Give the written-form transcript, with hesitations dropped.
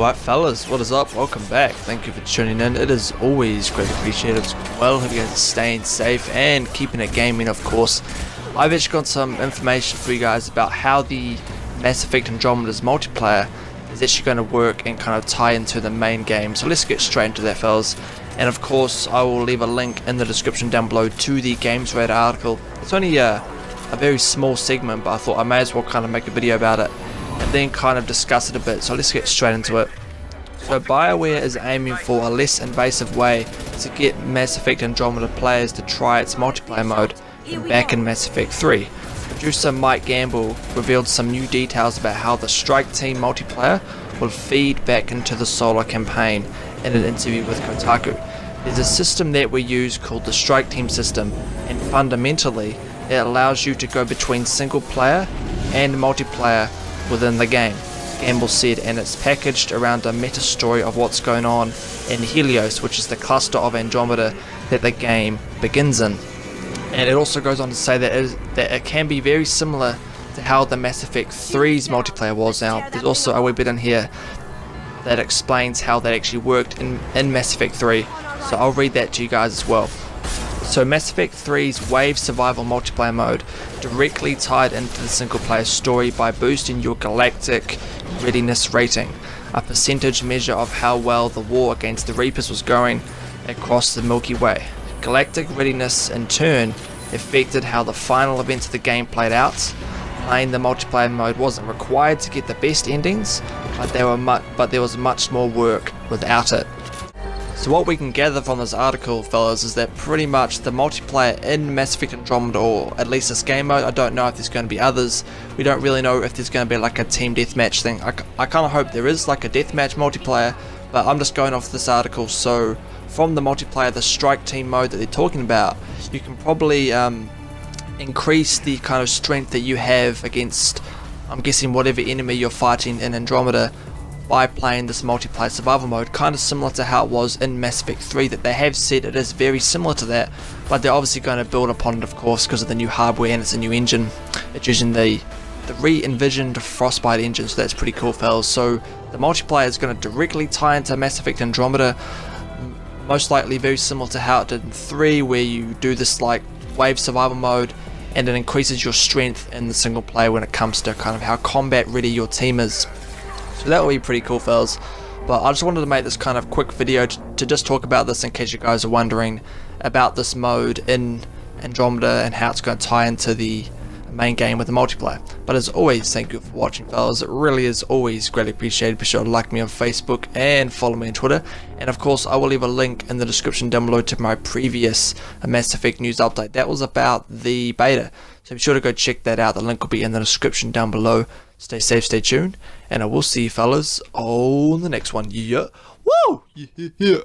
Alright fellas, what is up? Welcome back. Thank you for tuning in. It is always greatly appreciated. Well, hope you guys are staying safe and keeping it gaming, of course. I've actually got some information for you guys about how the Mass Effect Andromeda's multiplayer is actually going to work and kind of tie into the main game. So let's get straight into that, fellas. And of course, I will leave a link in the description down below to the Games Radar article. It's only a very small segment, but I thought I may as well kind of make a video about it and then kind of discuss it a bit. So let's get straight into it. So BioWare is aiming for a less invasive way to get Mass Effect Andromeda players to try its multiplayer mode than back in Mass Effect 3. Producer Mike Gamble revealed some new details about how the Strike Team multiplayer will feed back into the solo campaign in an interview with Kotaku. There's a system that we use called the Strike Team system, and fundamentally it allows you to go between single player and multiplayer within the game, Gamble said, and it's packaged around a meta story of what's going on in Helios, which is the cluster of Andromeda that the game begins in. And it also goes on to say that it can be very similar to how the Mass Effect 3's multiplayer was. Now, there's also a wee bit in here that explains how that actually worked in Mass Effect 3, so I'll read that to you guys as well. So Mass Effect 3's Wave Survival multiplayer mode directly tied into the single player story by boosting your galactic readiness rating, a percentage measure of how well the war against the Reapers was going across the Milky Way. Galactic readiness in turn affected how the final events of the game played out. Playing the multiplayer mode wasn't required to get the best endings, but there was much more work without it. So what we can gather from this article, fellas, is that pretty much the multiplayer in Mass Effect Andromeda, or at least this game mode, I don't know if there's going to be others, we don't really know if there's going to be like a team deathmatch thing. I kind of hope there is like a deathmatch multiplayer, but I'm just going off this article. So from the multiplayer, the Strike Team mode that they're talking about, you can probably increase the kind of strength that you have against, I'm guessing, whatever enemy you're fighting in Andromeda by playing this multiplayer survival mode, kind of similar to how it was in Mass Effect 3, that they have said it is very similar to that, but they're obviously going to build upon it, of course, because of the new hardware, and it's a new engine. It's using the re-envisioned Frostbite engine, so that's pretty cool, fellas. So the multiplayer is going to directly tie into Mass Effect Andromeda, most likely very similar to how it did in 3, where you do this like wave survival mode, and it increases your strength in the single player when it comes to kind of how combat ready your team is. So that will be pretty cool, fellas. But I just wanted to make this kind of quick video to just talk about this in case you guys are wondering about this mode in Andromeda and how it's going to tie into the main game with the multiplayer. But as always, thank you for watching, fellas. It really is always greatly appreciated. Be sure to like me on Facebook and follow me on Twitter, and of course I will leave a link in the description down below to my previous Mass Effect news update. That was about the beta, so be sure to go check that out. The link will be in the description down below. Stay safe, stay tuned, and I will see you fellas on the next one. Yeah. Woo! Yeah.